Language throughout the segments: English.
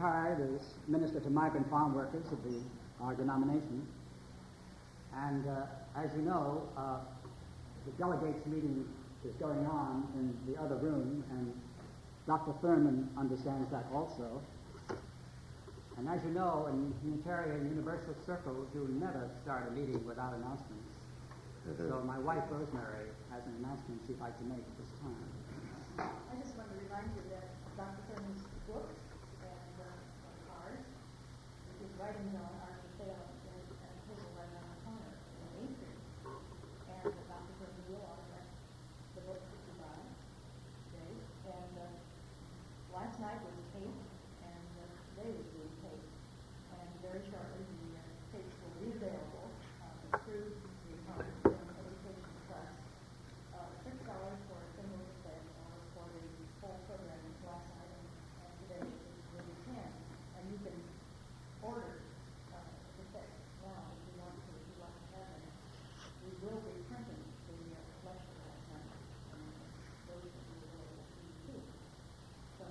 retired as minister to migrant farm workers of our denomination. And as you know, the delegates meeting is going on in the other room, and Dr. Thurman understands that also. And as you know, in Unitarian universal circles, you never start a meeting without announcements. So my wife, Rosemary, has an announcement she'd like to make at this time. I just want to remind you that Dr. Thurman's books and ours, his writings on are for sale in a table right on the corner in Main Street. And Dr. Thurman will autograph the books that you buy today. And last night was taped, and today was being taped. And very shortly, the tapes will be available through the Education Trust. $6 for a single cassette or for the whole program last night, and today will be 10. And you can order cassettes now if you want to, if you'd like to have them. We will be printing the lecture last night, and those will be available to you too. So,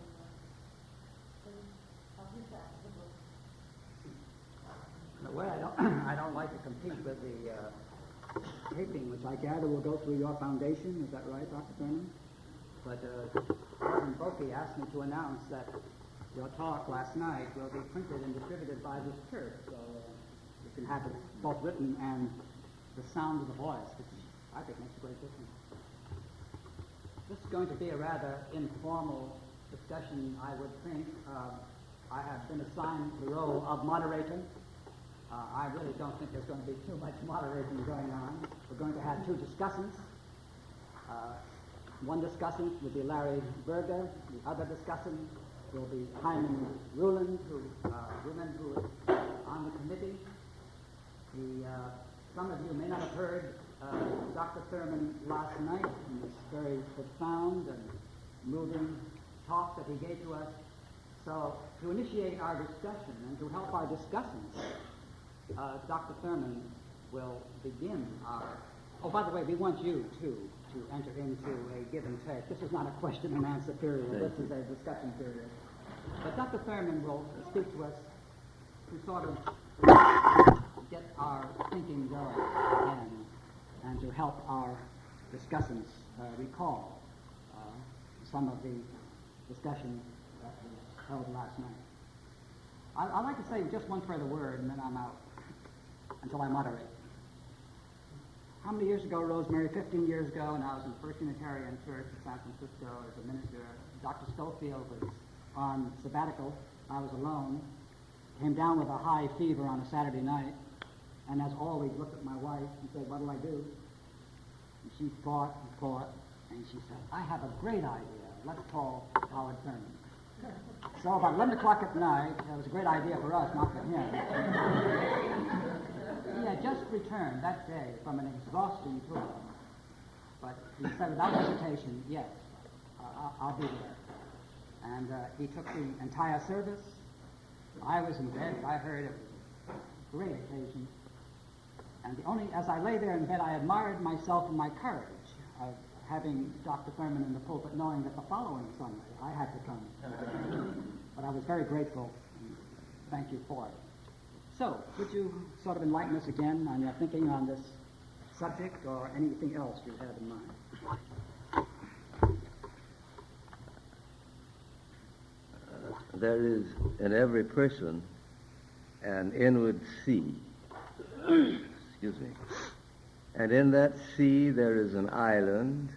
please help yourself to the book. Well, I don't like to compete with the taping, which I gather will go through your foundation. Is that right, Dr. Thurman? But Berkeley asked me to announce that your talk last night will be printed and distributed by this church, so you can have it both written and the sound of the voice, which I think makes a great difference. This is going to be a rather informal discussion, I would think. I have been assigned the role of moderator. I really don't think there's going to be too much moderating going on. We're going to have two discussants. One discussant will be Larry Berger. The other discussant will be Hyman Ruland, who is on the committee. Some of you may not have heard Dr. Thurman last night in this very profound and moving talk that he gave to us. So to initiate our discussion and to help our discussants, Dr. Thurman will begin our... Oh, by the way, we want you, too, to enter into a give and take. This is not a question and answer period. This is a discussion period. But Dr. Thurman will speak to us to sort of get our thinking going again and to help our discussants recall some of the discussion that was held last night. I'd like to say just one further word, and then I'm out until I moderate. How many years ago, Rosemary? 15 years ago, and I was in the First Unitarian Church in San Francisco as a minister. Dr. Schofield was on sabbatical. I was alone. Came down with a high fever on a Saturday night, and as always, looked at my wife and said, "What'll I do?" And she thought and thought, and she said, "I have a great idea. Let's call Howard Thurman." So about 11 o'clock at night, it was a great idea for us, not for him. He had just returned that day from an exhausting tour. But he said without hesitation, "Yes, I'll be there." And he took the entire service. I was in bed. I heard it was a great occasion. And as I lay there in bed, I admired myself and my courage of having Dr. Thurman in the pulpit, knowing that the following Sunday I had to come. But I was very grateful, and thank you for it. So, would you sort of enlighten us again on your thinking on this subject or anything else you have in mind? There is in every person an inward sea. Excuse me. And in that sea there is an island,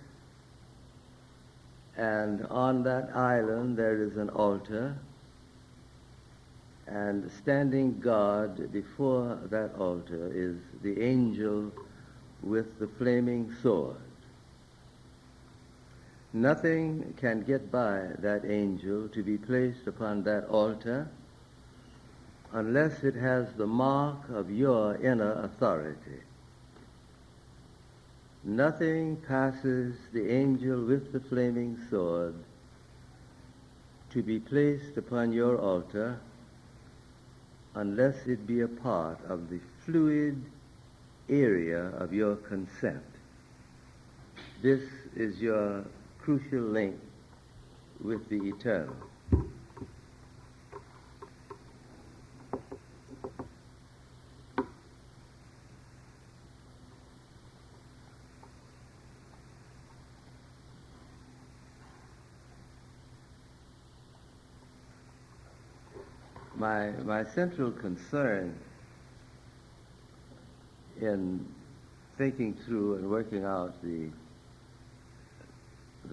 and on that island there is an altar, and standing guard before that altar is the angel with the flaming sword. Nothing can get by that angel to be placed upon that altar unless it has the mark of your inner authority. Nothing passes the angel with the flaming sword to be placed upon your altar unless it be a part of the fluid area of your consent. This is your crucial link with the eternal. my central concern in thinking through and working out the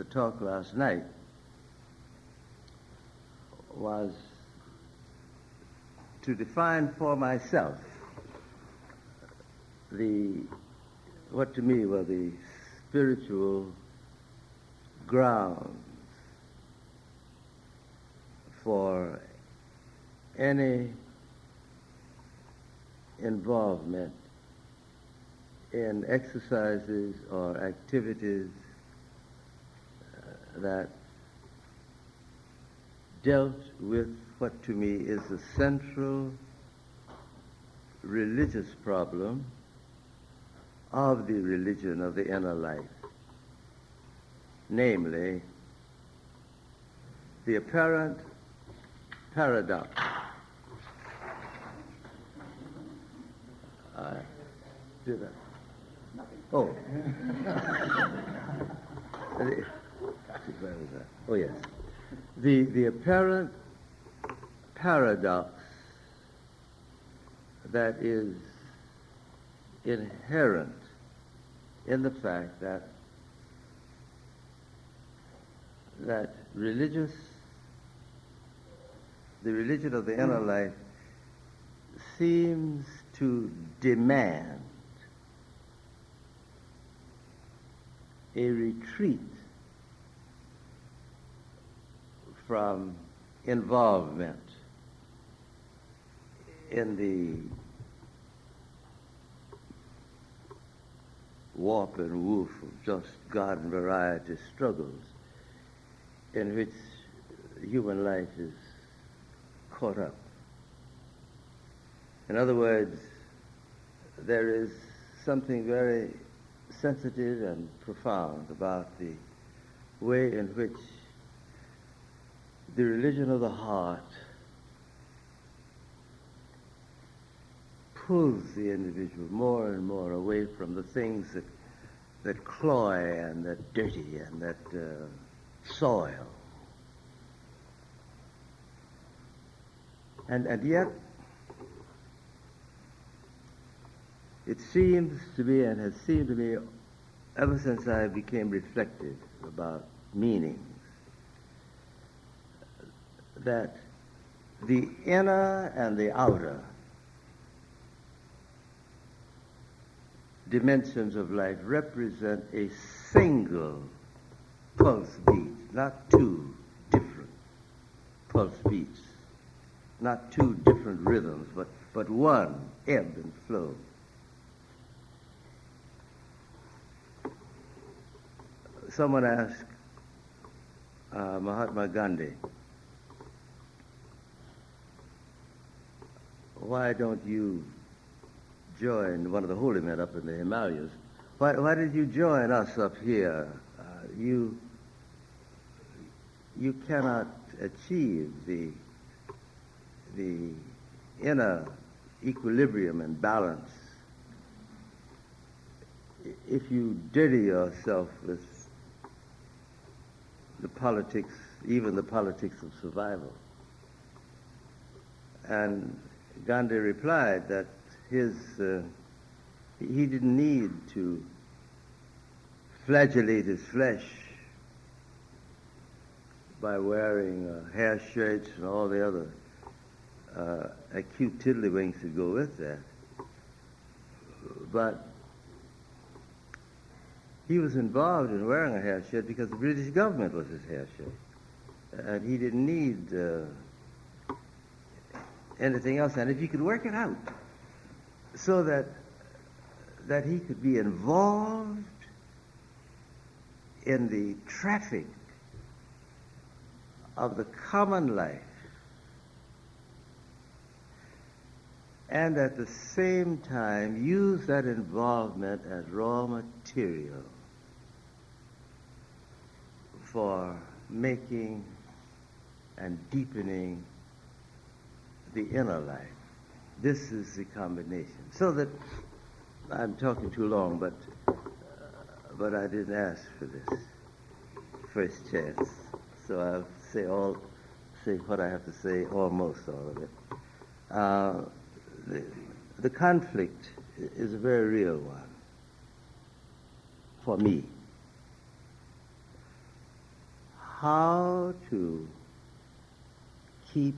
talk last night was to define for myself what to me were the spiritual grounds for any involvement in exercises or activities that dealt with what to me is the central religious problem of the religion of the inner life, namely the apparent paradox. Did I? Oh. Where was that? Oh, yes. The apparent paradox that is inherent in the fact that the religion of the inner life seems to demand a retreat from involvement in the warp and woof of just garden variety struggles in which human life is caught up. In other words, there is something very sensitive and profound about the way in which the religion of the heart pulls the individual more and more away from the things that cloy and that dirty and that soil. And yet, it seems to me and has seemed to me ever since I became reflective about meanings, that the inner and the outer dimensions of life represent a single pulse beat, not two different pulse beats, not two different rhythms, but one ebb and flow. Someone asked Mahatma Gandhi, why don't you join one of the holy men up in the Himalayas? Why did you join us up here? You cannot achieve the inner equilibrium and balance if you dirty yourself with the politics, even the politics of survival. And Gandhi replied that he didn't need to flagellate his flesh by wearing hair shirts and all the other acute tiddlywinks that go with that. But he was involved in wearing a hair shirt because the British government was his hair shirt. And he didn't need anything else. And if he could work it out so that he could be involved in the traffic of the common life and at the same time use that involvement as raw material for making and deepening the inner life. This is the combination. So that I'm talking too long, but I didn't ask for this first chance. So I'll say what I have to say, almost all of it. uh, the conflict is a very real one for me. How to keep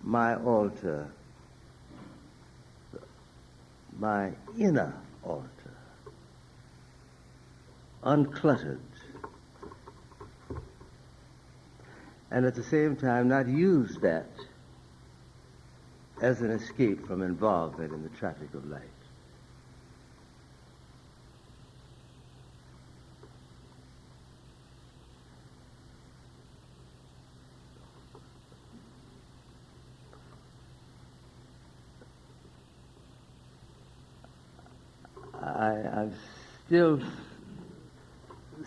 my altar, my inner altar, uncluttered, and at the same time not use that as an escape from involvement in the traffic of life. I'm still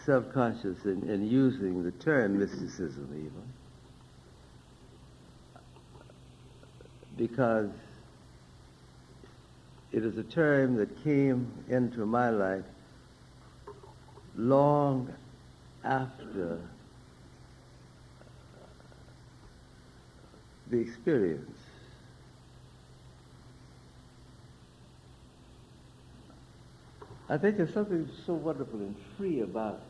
self-conscious in using the term mysticism even, because it is a term that came into my life long after the experience. I think there's something so wonderful and free about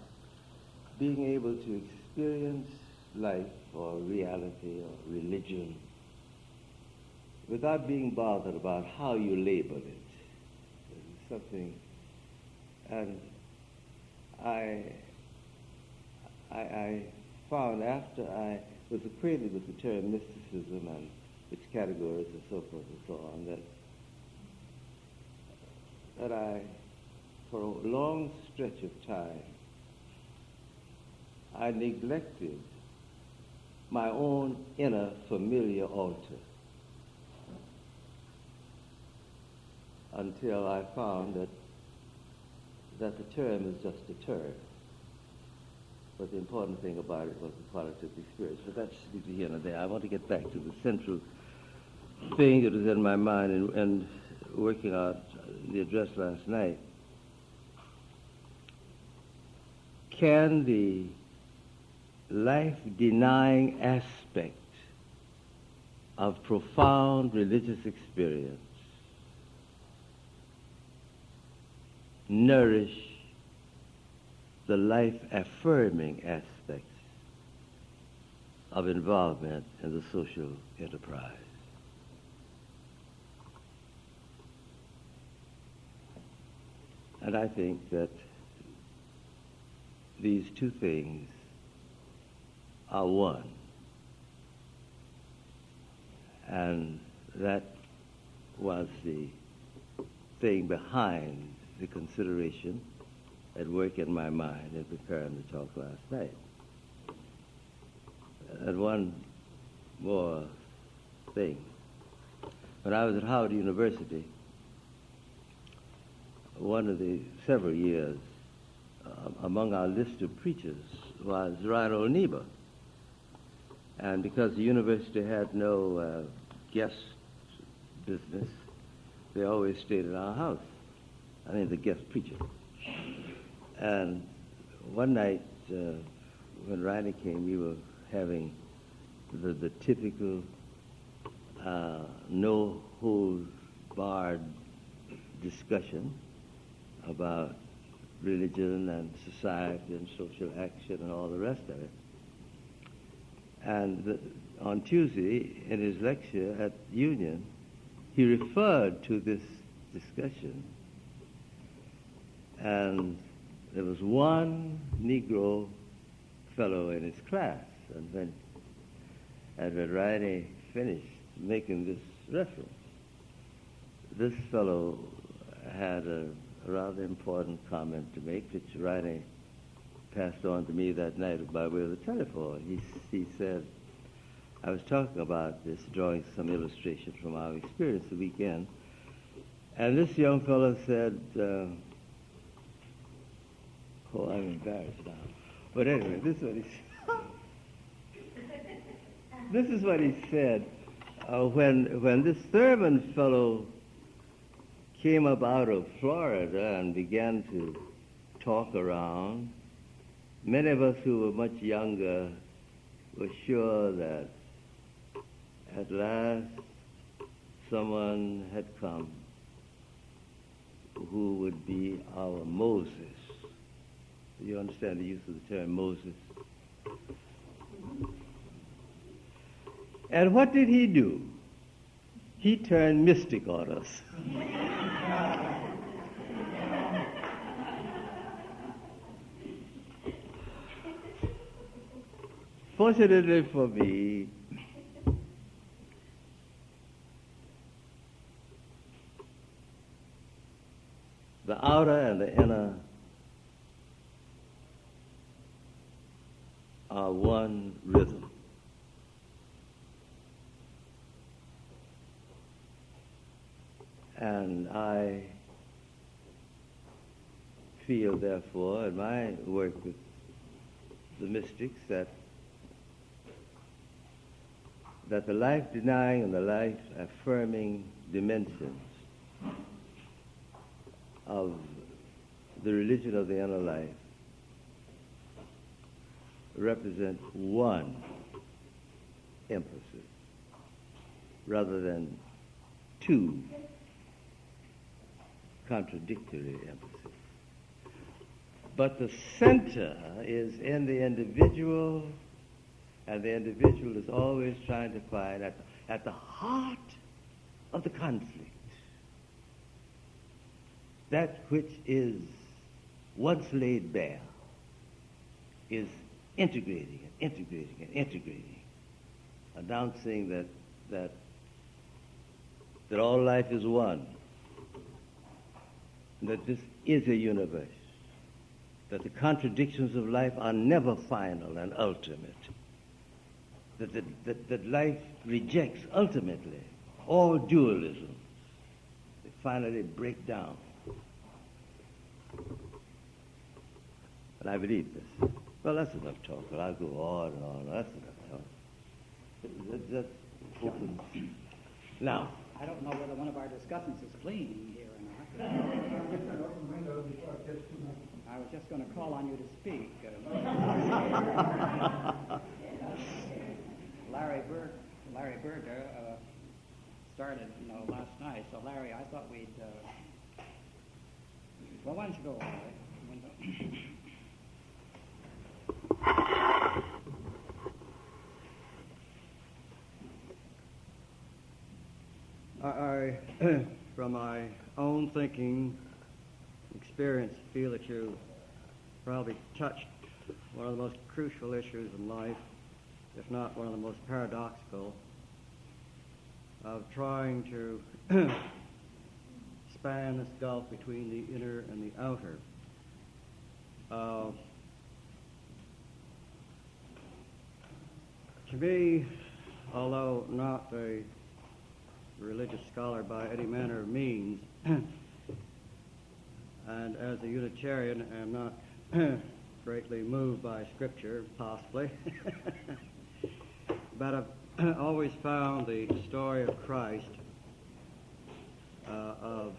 being able to experience life or reality or religion without being bothered about how you label it. There's something, and I found after I was acquainted with the term mysticism and its categories and so forth and so on, that I, for a long stretch of time, I neglected my own inner familiar altar until I found that the term is just a term. But the important thing about it was the quality of the experience. But that's neither here nor there. I want to get back to the central thing that was in my mind and working out the address last night. Can the life-denying aspect of profound religious experience nourish the life-affirming aspects of involvement in the social enterprise? And I think that these two things are one. And that was the thing behind the consideration at work in my mind in preparing the talk last night. And one more thing. When I was at Howard University, one of the several years, among our list of preachers was Rodell Niebuhr. And because the university had no guest business, they always stayed at our house. I mean, the guest preacher. And one night, when Riley came, we were having the typical no-holds-barred discussion about religion and society and social action and all the rest of it. And on Tuesday, in his lecture at Union, he referred to this discussion. And there was one Negro fellow in his class. And when Riley finished making this reference, this fellow had a rather important comment to make, which Riley passed on to me that night by way of the telephone. He said, I was talking about this, drawing some illustration from our experience the weekend, and this young fellow said, oh, I'm embarrassed now. But anyway, this is what he said. This is what he said. When this Thurman fellow came up out of Florida and began to talk around, many of us who were much younger were sure that At last, someone had come who would be our Moses. You understand the use of the term Moses? And what did he do? He turned mystic on us. Fortunately for me, the outer and the inner are one rhythm. And I feel, therefore, in my work with the mystics, that the life-denying and the life-affirming dimensions of the religion of the inner life represent one emphasis rather than two contradictory emphases. But the center is in the individual, and the individual is always trying to find at the heart of the conflict that which is once laid bare is integrating and integrating and integrating, announcing that all life is one, that this is a universe, that the contradictions of life are never final and ultimate, that life rejects ultimately all dualisms. They finally break down. And I believe this. Well, that's enough talk. I'll go on and on. That's enough talk. That's open. Now, I don't know whether one of our discussants is fleeing here or not. I was just going to call on you to speak. Larry Berger started, last night. So, Larry, I thought we'd... well, why don't you go, Larry? I, from my own thinking, experience, feel that you probably touched one of the most crucial issues in life, if not one of the most paradoxical, of trying to span this gulf between the inner and the outer. To me, although not a religious scholar by any manner of means, and as a Unitarian am not greatly moved by Scripture, possibly, but I've always found the story of Christ of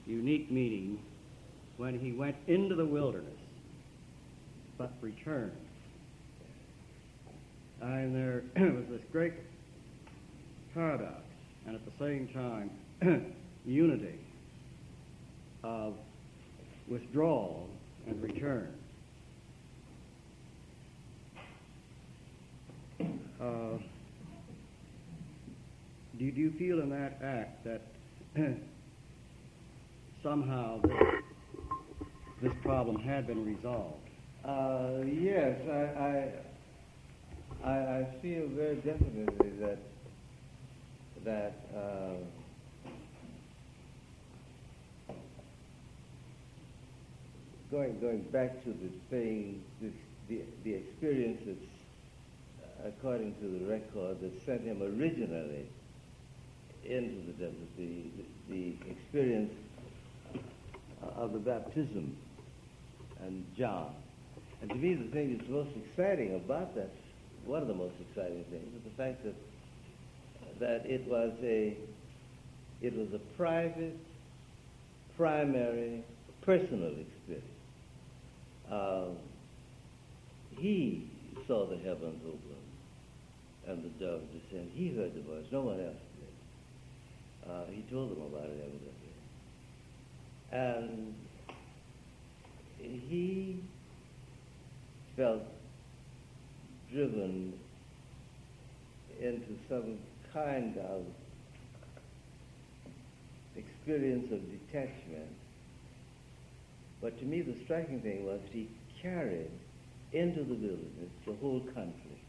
unique meaning when he went into the wilderness but returned. And there was this great paradox, and at the same time, unity of withdrawal and return. Do you feel in that act that somehow this problem had been resolved? Yes, I feel very definitely that going back to the thing, the experience that's according to the record that sent him originally into the desert, the experience of the baptism and John. And to me, the thing that's most exciting about that, one of the most exciting things, is the fact that it was a private, primary, personal experience. He saw the heavens open. and the dove descended. He heard the voice. No one else did. He told them about it, evidently. And he felt driven into some kind of experience of detachment. But to me, the striking thing was he carried into the wilderness the whole conflict.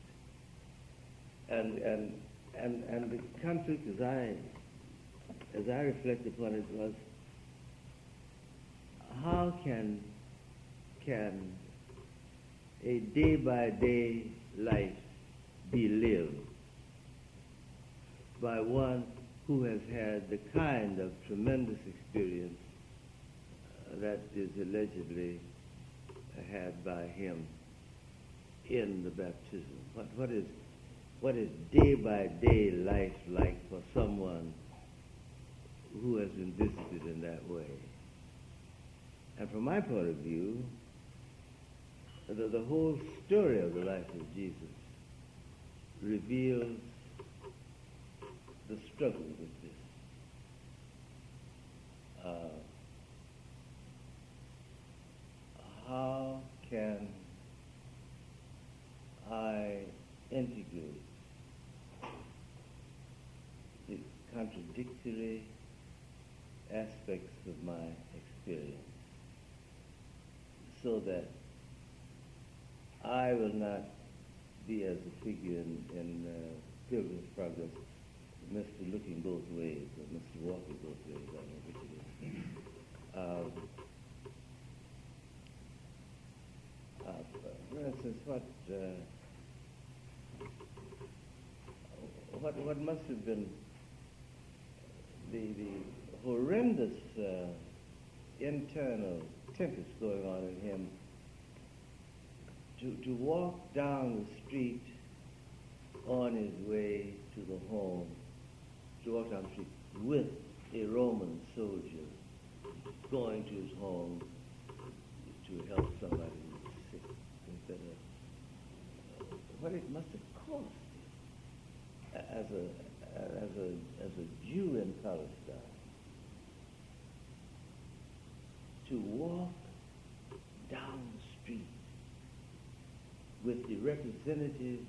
And the conflict, as I reflect upon it, was how can a day-by-day life be lived by one who has had the kind of tremendous experience that is allegedly had by him in the baptism? What is day-by-day life like for someone who has been visited in that way? And from my point of view, the whole story of the life of Jesus reveals the struggle with this. How can I integrate the contradictory aspects of my experience so that I will not be as a figure in Pilgrim's Progress, Mr. Looking Both Ways, or Mr. Walking Both Ways, I don't know which it is. For instance, what must have been the horrendous internal tempest going on in him to walk down the street on his way to the home, to walk down the street with a Roman soldier going to his home to help somebody who was sick. What it must have cost as a Jew in Palestine to walk down the street with the representative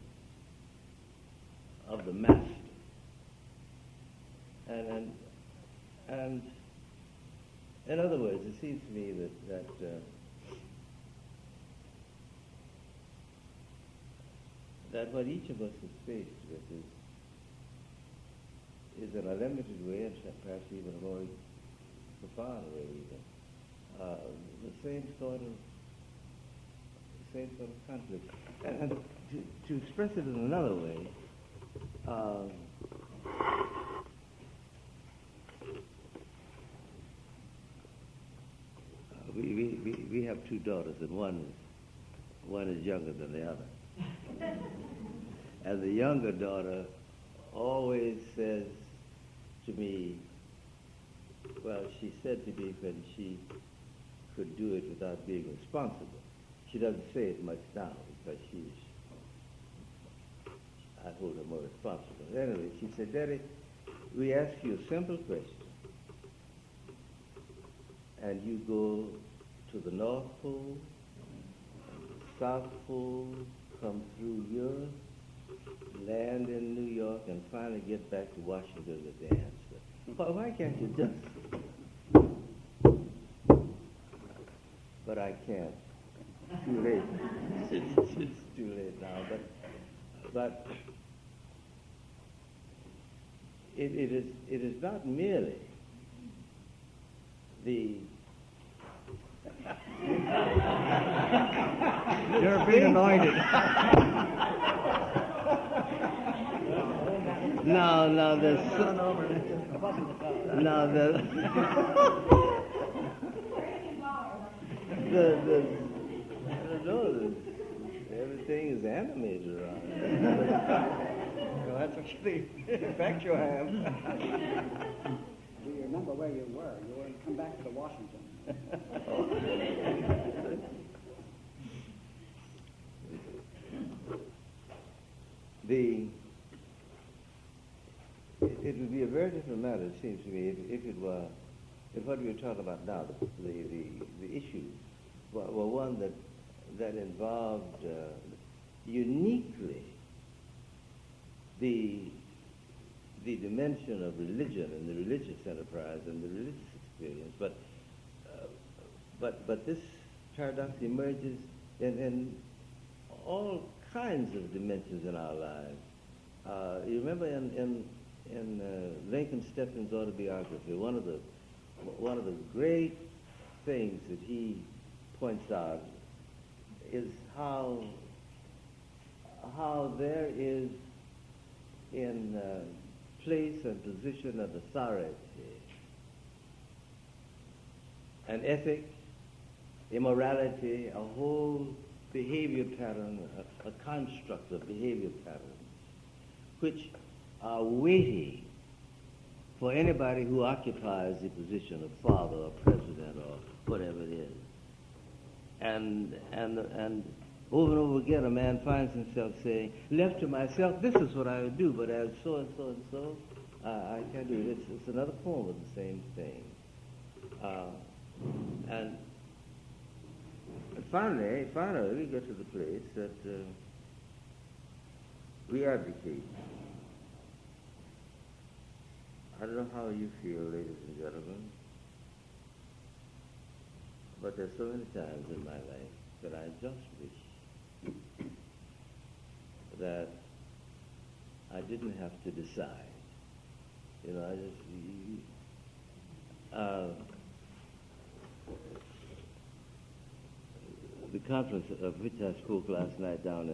of the master, and in other words, it seems to me that what each of us is faced with is in a limited way, and perhaps even a more profound way, the same sort of conflict. And to express it in another way, we have two daughters, and one is younger than the other. And the younger daughter always says to me, well, she said to me when she could do it without being responsible. She doesn't say it much now because I hold her more responsible. Anyway, she said, Daddy, we ask you a simple question, and you go to the North Pole, the South Pole, come through Europe, land in New York, and finally get back to Washington with the answer. Why can't you just? But I can't. Too late. It's too late now. But it is not merely the You're being anointed. No, everything is animated around it. Well, that's what you think. In fact, you have. Do you remember where you were? You were come back to the Washington. very different matter, it seems to me, if what we were talking about now, the issues, were one that involved uniquely the dimension of religion and the religious enterprise and the religious experience, but this paradox emerges in all kinds of dimensions in our lives. You remember in Lincoln Steffen's autobiography, one of the great things that he points out is how there is in place and position of authority an ethic, immorality, a whole behavior pattern, a construct of behavior patterns, which are weighty for anybody who occupies the position of father or president or whatever it is. And over and over again, a man finds himself saying, left to myself, this is what I would do, but as so and so and so, I can't do it. It's another form of the same thing. And finally, we get to the place that we advocate. I don't know how you feel, ladies and gentlemen, but there's so many times in my life that I just wish that I didn't have to decide. You know, the conference of which I spoke last night down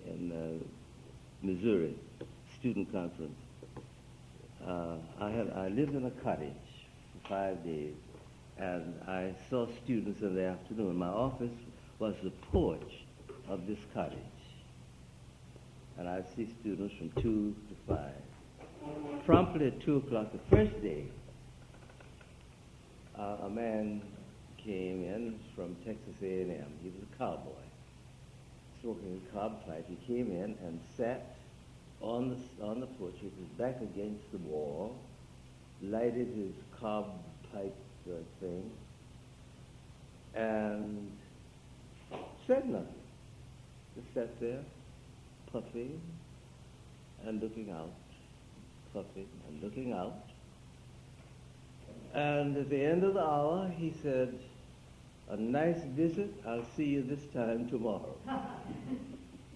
in Missouri, student conference. I lived in a cottage for 5 days, and I saw students in the afternoon. My office was the porch of this cottage, and I'd see students from 2 to 5. Promptly at 2 o'clock the first day, a man came in from Texas A&M. He was a cowboy, smoking a cob pipe. He came in and sat on the porch with his back against the wall, lighted his cob pipe thing, and said nothing. Just sat there, puffing and looking out, puffing and looking out. And at the end of the hour, he said, "A nice visit. I'll see you this time tomorrow."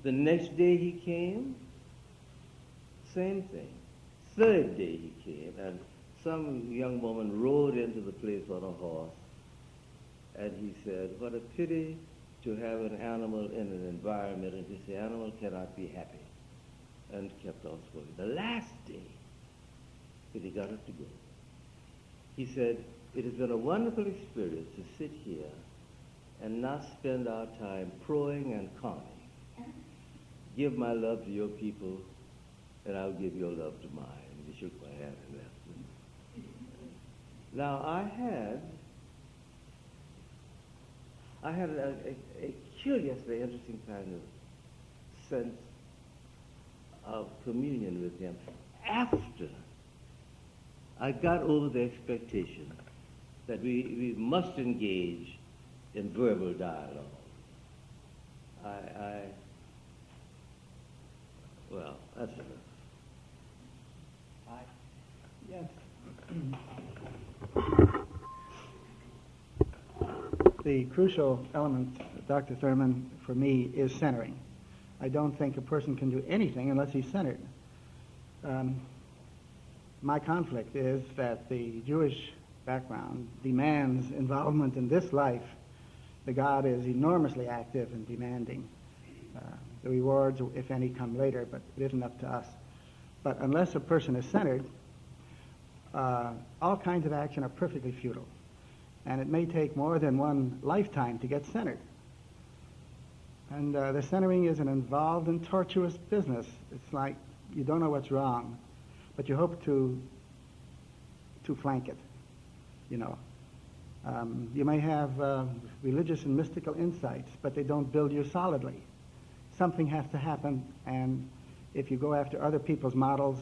The next day he came, same thing. Third day he came, and some young woman rode into the place on a horse, and he said, "What a pity to have an animal in an environment in which the animal cannot be happy," and kept on smoking. The last day, when he got up to go, he said, "It has been a wonderful experience to sit here and not spend our time proing and conning. Give my love to your people, and I'll give your love to mine." And he shook my hand and left. Now, I had a curiously interesting kind of sense of communion with him after I got over the expectation that we must engage in verbal dialogue. Well, that's enough. Yes. The crucial element, Dr. Thurman, for me, is centering. I don't think a person can do anything unless he's centered. My conflict is that the Jewish background demands involvement in this life. The God is enormously active and demanding. The rewards, if any, come later, but it isn't up to us. But unless a person is centered, all kinds of action are perfectly futile. And it may take more than one lifetime to get centered. And the centering is an involved and tortuous business. It's like you don't know what's wrong, but you hope to flank it, you know. You may have religious and mystical insights, but they don't build you solidly. Something has to happen, and if you go after other people's models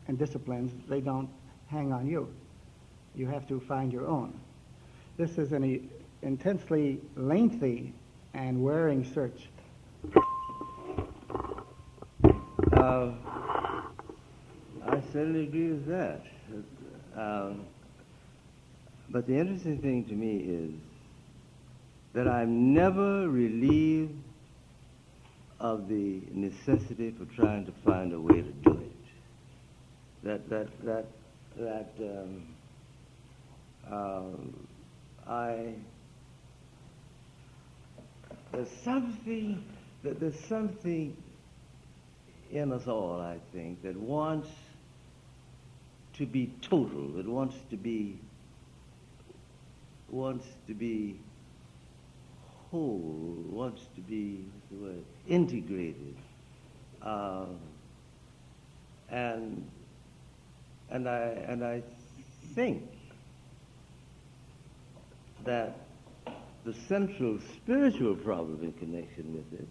and disciplines, they don't hang on you. You have to find your own. This is an intensely lengthy and wearing search. I certainly agree with that. But the interesting thing to me is that I'm never relieved of the necessity for trying to find a way to do it. There's something in us all, I think, that wants to be total. It wants to be whole. Wants to be, what's the word, integrated. And I think that the central spiritual problem in connection with it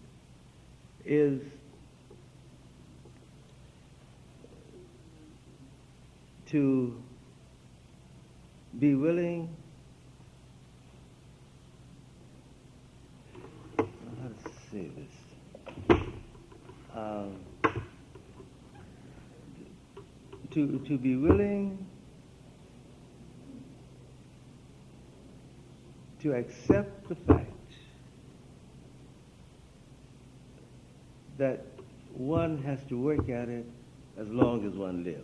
is to be willing, how to say this, to be willing to accept the fact that one has to work at it as long as one lives.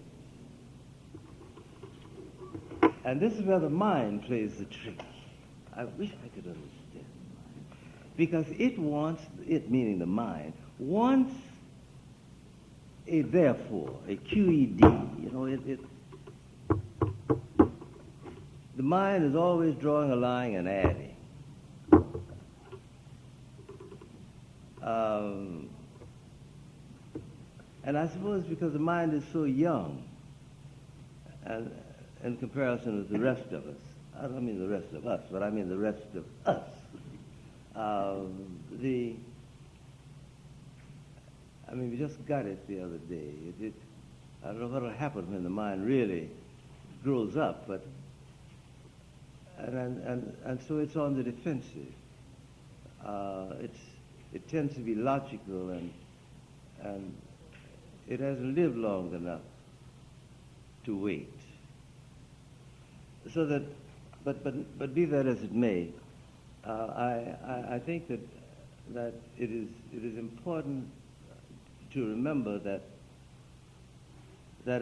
And this is where the mind plays the trick. I wish I could understand the mind. Because it meaning the mind, wants a therefore, a QED. You know, the mind is always drawing a line and adding. And I suppose because the mind is so young, and in comparison with the rest of us, I don't mean the rest of us, but I mean the rest of us, we just got it the other day. I don't know what will happen when the mind really grows up, but and so it's on the defensive. It tends to be logical, and it hasn't lived long enough to wait. So that, but be that as it may, I think that it is important to remember that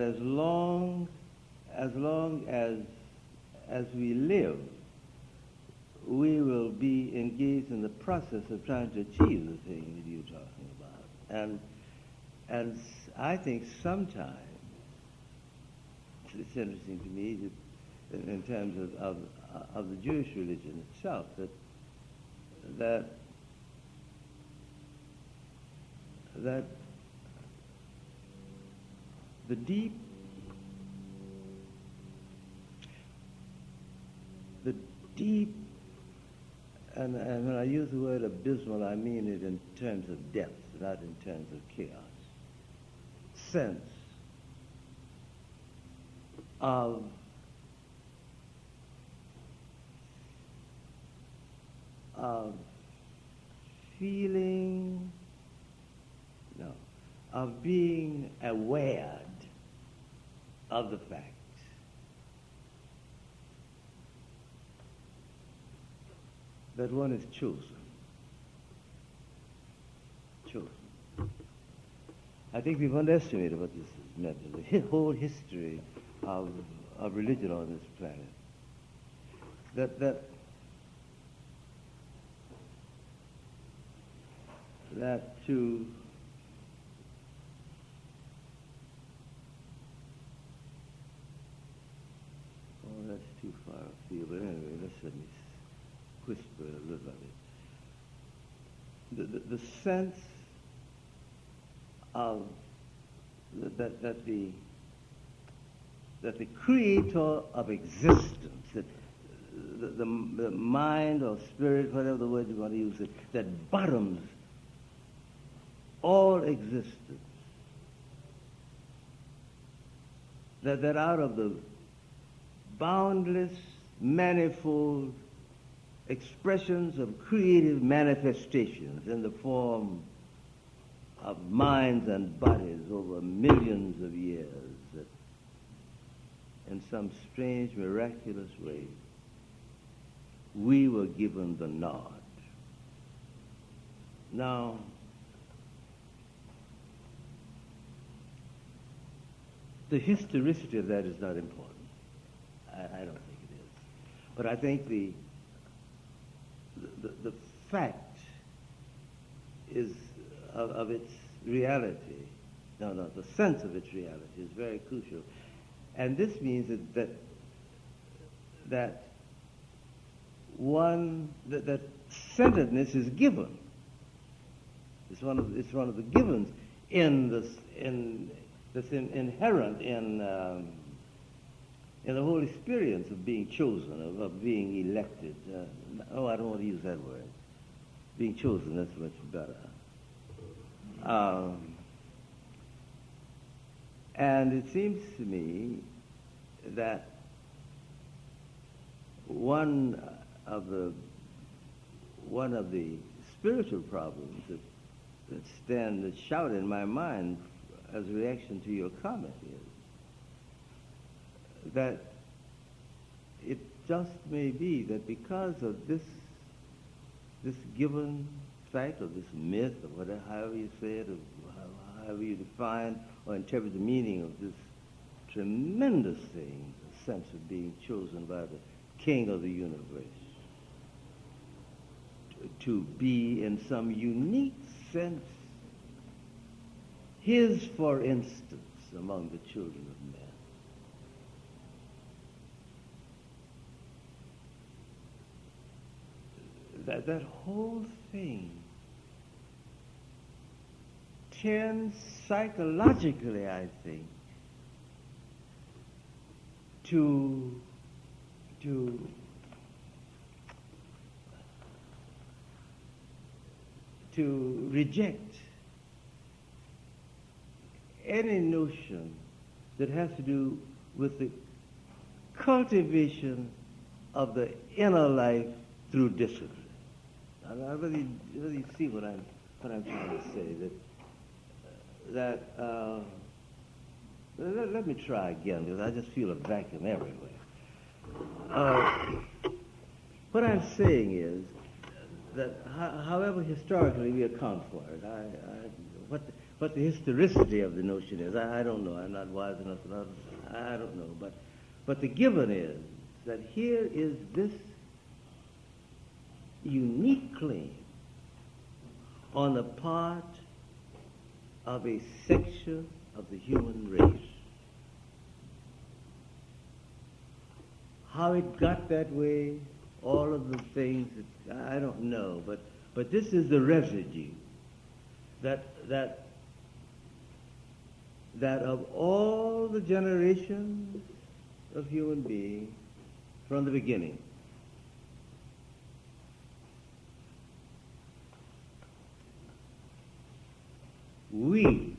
as long as we live, we will be engaged in the process of trying to achieve the thing that you're talking about. And I think sometimes, it's interesting to me that in terms of the Jewish religion itself, that the deep and when I use the word abysmal, I mean it in terms of depth, not in terms of chaos, sense of feeling, no, of being aware of the fact that one is chosen. I think we've underestimated what this has meant in the whole history of religion on this planet. That to that's too far afield, but anyway, let's let me whisper a little of it. The sense of that the creator of existence, that the mind or spirit, whatever the word you want to use, that bottoms all existence, that out of the boundless, manifold expressions of creative manifestations in the form of minds and bodies over millions of years, that in some strange, miraculous way, we were given the nod. Now, the historicity of that is not important. I don't think it is. But I think the fact is of its reality. No, the sense of its reality is very crucial. And this means that centeredness is given. It's one of the givens that's inherent in the whole experience of being chosen, of being elected. I don't want to use that word. Being chosen, that's much better. And it seems to me that one of the spiritual problems that shout in my mind as a reaction to your comment is that it just may be that because of this given fact, or this myth, or whatever, however you say it, or however you define or interpret the meaning of this tremendous thing, the sense of being chosen by the King of the universe, to be in some unique sense his, for instance, among the children of men. That whole thing tends psychologically, I think, to reject any notion that has to do with the cultivation of the inner life through discipline. I really see what I'm trying to say. Let me try again, because I just feel a vacuum everywhere. What I'm saying is that however historically we account for it, what the historicity of the notion is, I don't know. I'm not wise enough to know. I don't know. But the given is that here is this unique claim on the part of a section of the human race. How it got that way, all of the things, I don't know, but this is the residue that of all the generations of human beings from the beginning, we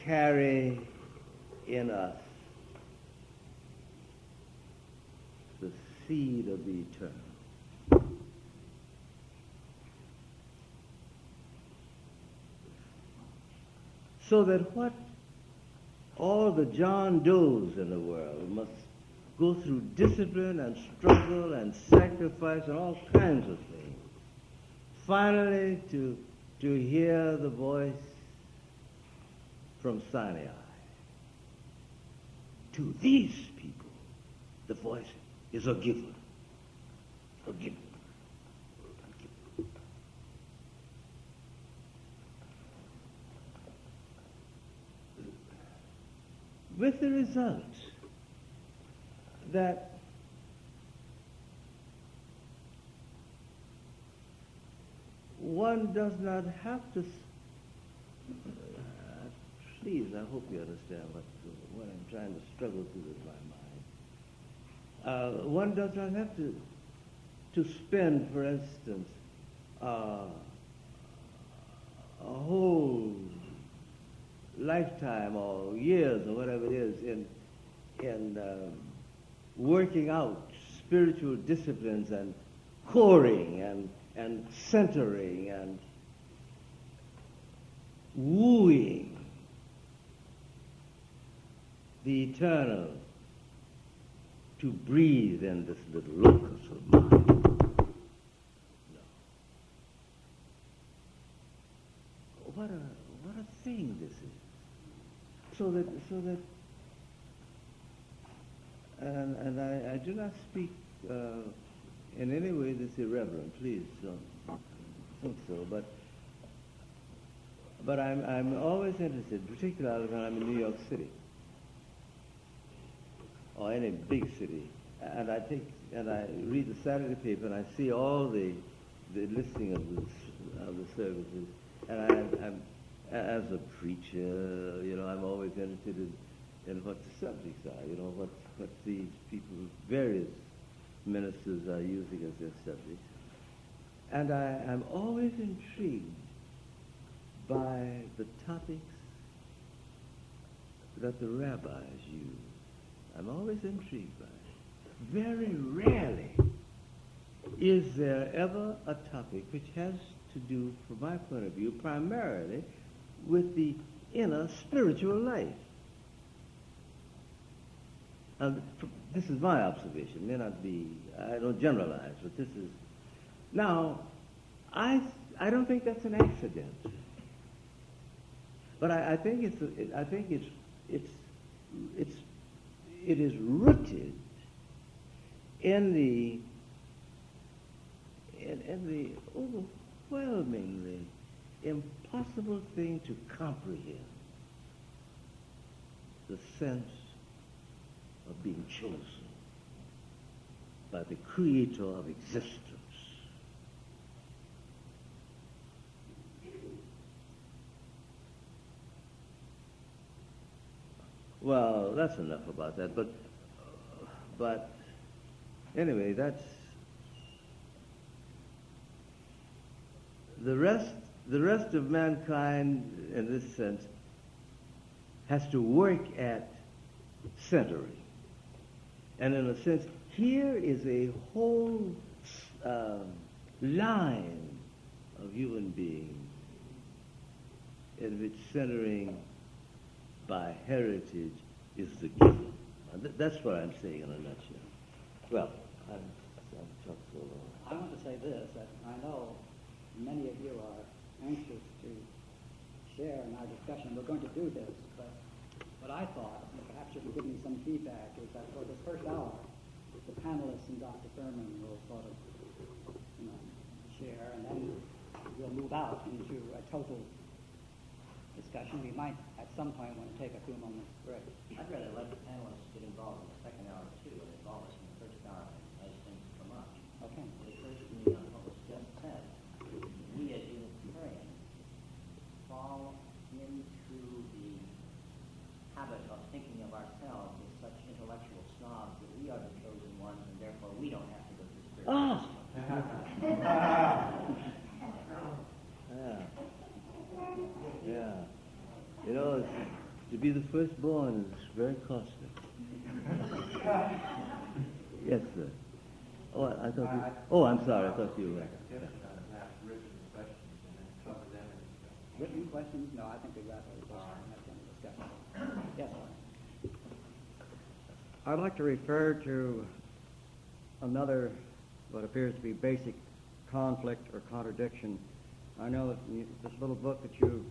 carry in us the seed of the eternal. So that what all the John Does in the world must go through discipline and struggle and sacrifice and all kinds of things, finally to hear the voice from Sinai. To these people, the voice is a given. A given. With the result that one does not have to, please, I hope you understand what I'm trying to struggle through with my mind. One does not have to spend, for instance, a whole lifetime or years or whatever it is in working out spiritual disciplines and coring and centering and wooing the eternal to breathe in this little locus of mine. No. What a thing this is. So that and I do not speak in any way that's irreverent. Please don't think so. But I'm always interested, particularly when I'm in New York City or any big city, and I read the Saturday paper and I see all the listing of the services, and I'm as a preacher, I'm always interested in what the subjects are, what these people, various ministers are using as their subjects. And I'm always intrigued by the topics that the rabbis use. I'm always intrigued by it. Very rarely is there ever a topic which has to do, from my point of view, primarily with the inner spiritual life. This is my observation. It may not be, I don't generalize, but this is. Now, I don't think that's an accident. But I think it is rooted in the overwhelmingly impossible thing to comprehend, the sense of being chosen by the creator of existence. Well, that's enough about that, but anyway, that's the rest of mankind in this sense has to work at centering. And in a sense, here is a whole line of human beings in which centering by heritage is the key. That's what I'm saying in a nutshell. Well, I've talked so long. I want to say this, that I know many of you are anxious to share in our discussion. We're going to do this, but what I thought, and perhaps you can give me some feedback, is that for this first hour, the panelists and Dr. Thurman will sort of share, and then we'll move out into a total discussion. We might, at some point, want to take a few moments break. I'd rather let the panelists get involved in the second hour, too, and involve us in the first hour as things come up. Okay. It occurs to me on what was just said, we as Unitarians fall into the habit of thinking of ourselves as such intellectual snobs that we are the chosen ones, and therefore we don't have to go through spiritual discipline. Yeah. To be the firstborn is very costly. Yes, sir. Oh, I thought you... Oh, I'm sorry. I thought you were... Written questions? No, I think we'd rather have some discussion. Yes, sir. I'd like to refer to another, what appears to be basic conflict or contradiction. I know that this little book that you